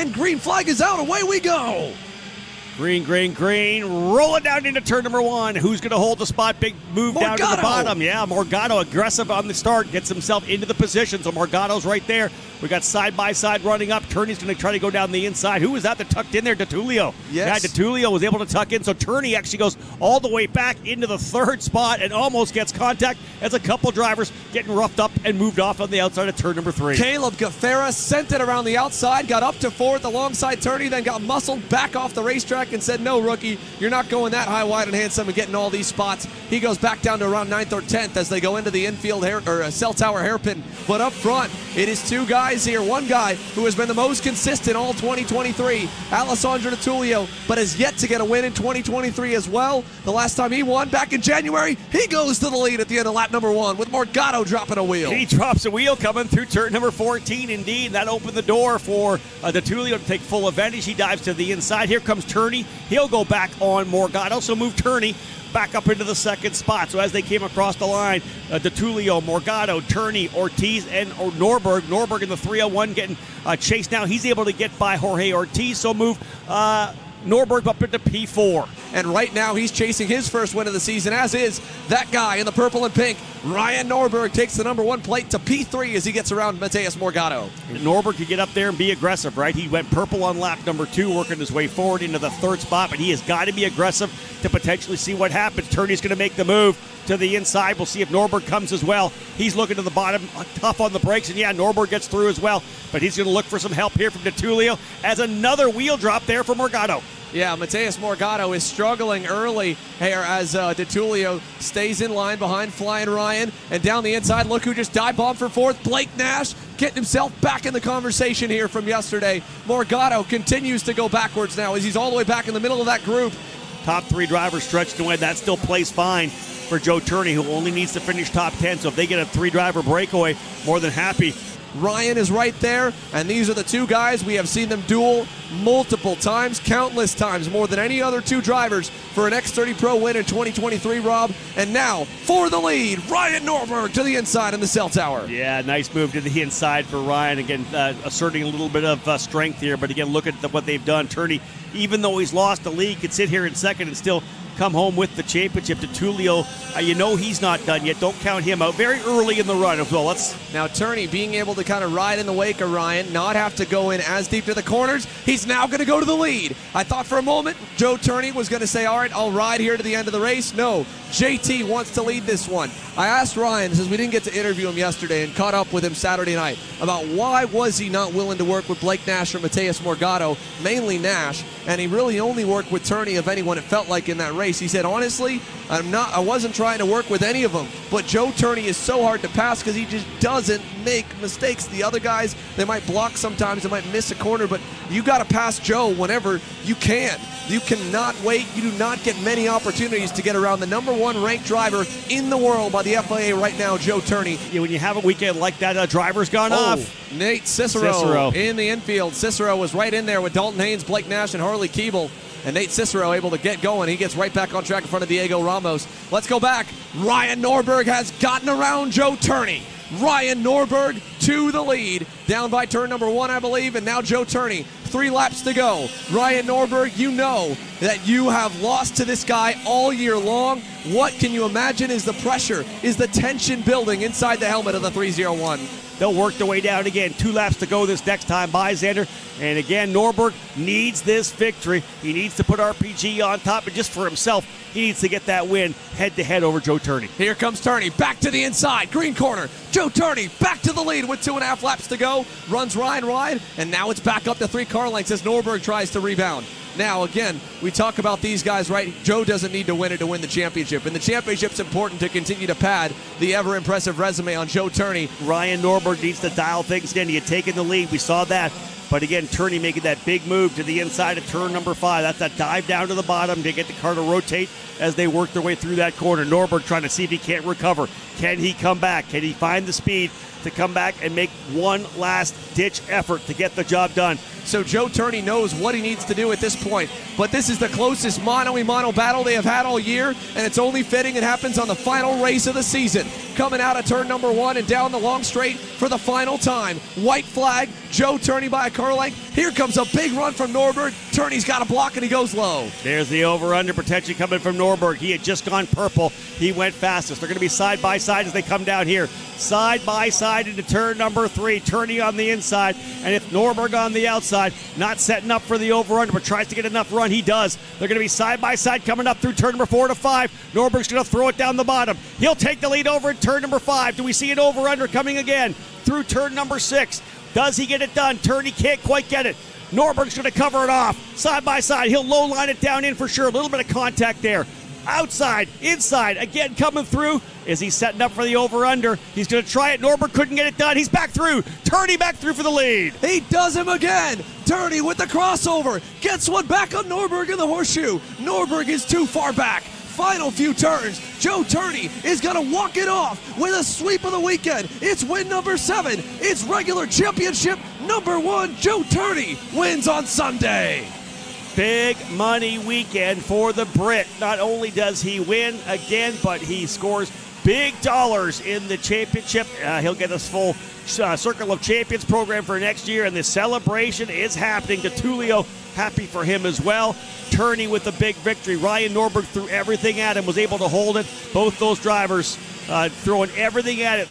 and green flag is out. Away we go. Green, green, green. Roll it down into turn number 1. Who's going to hold the spot? Big move down to the bottom. Yeah, Morgado aggressive on the start. Gets himself into the position. So Morgado's right there. We got side-by-side running up. Turney's going to try to go down the inside. Who was that tucked in there? DeTulio. Yes. Yeah, DeTulio was able to tuck in. So Turney actually goes all the way back into the 3rd spot and almost gets contact as a couple drivers getting roughed up and moved off on the outside of turn number 3. Caleb Gaffera sent it around the outside, got up to 4th alongside Turney, then got muscled back off the racetrack and said, no, rookie, you're not going that high, wide, and handsome and getting all these spots. He goes back down to around 9th or 10th as they go into the infield cell tower hairpin. But up front, it is 2 guys here. One guy who has been the most consistent all 2023, Alessandro DeTulio, but has yet to get a win in 2023 as well. The last time he won back in January, he goes to the lead at the end of lap number 1 with Morgado dropping a wheel. He drops a wheel coming through turn number 14. Indeed, that opened the door for DeTulio to take full advantage. He dives to the inside. Here comes Turney. He'll go back on Morgado, so move Turney back up into the 2nd spot. So as they came across the line, DeTulio, Morgado, Turney, Ortiz, and Norberg. Norberg in the 301 getting chased now. He's able to get by Jorge Ortiz, so move Norberg up into P4. And right now he's chasing his first win of the season, as is that guy in the purple and pink. Ryan Norberg takes the number 1 plate to P3 as he gets around Mateus Morgado. Norberg could get up there and be aggressive, right? He went purple on lap number 2, working his way forward into the 3rd spot, but he has got to be aggressive to potentially see what happens. Turney's going to make the move to the inside. We'll see if Norberg comes as well. He's looking to the bottom, tough on the brakes, and yeah, Norberg gets through as well, but he's going to look for some help here from DeTulio as another wheel drop there for Morgado. Yeah, Mateus Morgado is struggling early here as DeTulio stays in line behind Flying Ryan. And down the inside, look who just dive bombed for 4th. Blake Nash getting himself back in the conversation here from yesterday. Morgado continues to go backwards now as he's all the way back in the middle of that group. Top 3 drivers stretched away. That still plays fine for Joe Turney, who only needs to finish top 10. So if they get a 3-driver breakaway, more than happy. Ryan is right there, and these are the 2 guys. We have seen them duel multiple times, countless times, more than any other 2 drivers for an X30 Pro win in 2023, Rob. And now, for the lead, Ryan Norberg to the inside in the cell tower. Yeah, nice move to the inside for Ryan. Again, asserting a little bit of strength here, but again, look at what they've done. Turney, even though he's lost the lead, could sit here in 2nd and still come home with the championship. DeTulio, you know he's not done yet. Don't count him out. Very early in the run as well. Now Turney being able to kind of ride in the wake of Ryan, not have to go in as deep to the corners. He's now going to go to the lead. I thought for a moment Joe Turney was going to say, all right, I'll ride here to the end of the race. No, JT wants to lead this one. I asked Ryan, since we didn't get to interview him yesterday and caught up with him Saturday night, about why was he not willing to work with Blake Nash or Mateus Morgado, mainly Nash, and he really only worked with Turney of anyone it felt like in that race. He said, honestly, I wasn't trying to work with any of them, but Joe Turney is so hard to pass because he just doesn't make mistakes. The other guys, they might block sometimes, they might miss a corner, but you got to pass Joe whenever you can. You cannot wait. You do not get many opportunities to get around the number 1 ranked driver in the world by the FIA right now, Joe Turney. Yeah, when you have a weekend like that, driver's gone off. Nate Cicero in the infield. Cicero was right in there with Dalton Haynes, Blake Nash, and Harley Keeble. And Nate Cicero able to get going. He gets right back on track in front of Diego Ramos. Let's go back. Ryan Norberg has gotten around Joe Turney. Ryan Norberg to the lead, down by turn number 1, I believe, and now Joe Turney. 3 laps to go. Ryan Norberg, you know that you have lost to this guy all year long. What can you imagine is the pressure, is the tension building inside the helmet of the 301? They'll work their way down again. 2 laps to go this next time by Xander. And again, Norberg needs this victory. He needs to put RPG on top, and just for himself, he needs to get that win head-to-head over Joe Turney. Here comes Turney, back to the inside, green corner. Joe Turney back to the lead with 2.5 laps to go. Runs Ryan wide, and now it's back up to 3 car lengths as Norberg tries to rebound. Now, again, we talk about these guys, right? Joe doesn't need to win it to win the championship. And the championship's important to continue to pad the ever-impressive resume on Joe Turney. Ryan Norberg needs to dial things in. He had taken the lead. We saw that. But again, Turney making that big move to the inside of turn number 5. That's that dive down to the bottom to get the car to rotate as they work their way through that corner. Norberg trying to see if he can't recover. Can he come back? Can he find the speed to come back and make one last ditch effort to get the job done. So Joe Turney knows what he needs to do at this point. But this is the closest mono-y-mono battle they have had all year, and it's only fitting it happens on the final race of the season. Coming out of turn number 1 and down the long straight for the final time. White flag, Joe Turney by a car length. Here comes a big run from Norberg. Turney's got a block and he goes low. There's the over-under protection coming from Norberg. He had just gone purple. He went fastest. They're going to be side by side as they come down here. Side by side into turn number 3. Turney on the inside. And if Norberg on the outside, not setting up for the over-under, but tries to get enough run, he does. They're going to be side by side coming up through turn number 4 to 5. Norberg's going to throw it down the bottom. He'll take the lead over at turn number 5. Do we see an over-under coming again through turn number 6? Does he get it done? Turney can't quite get it. Norberg's going to cover it off. Side by side. He'll low line it down in for sure. A little bit of contact there. Outside, inside, again coming through. Is he setting up for the over-under? He's going to try it. Norberg couldn't get it done. He's back through. Turney back through for the lead. He does him again. Turney with the crossover. Gets one back on Norberg in the horseshoe. Norberg is too far back. Final few turns. Joe Turney is going to walk it off with a sweep of the weekend. It's win number 7. It's regular championship number 1. Joe Turney wins on Sunday. Big money weekend for the Brit. Not only does he win again, but he scores big dollars in the championship. He'll get his full Circle of Champions program for next year, and the celebration is happening. Tullio, happy for him as well. Turney with the big victory. Ryan Norberg threw everything at him, was able to hold it. Both those drivers throwing everything at it.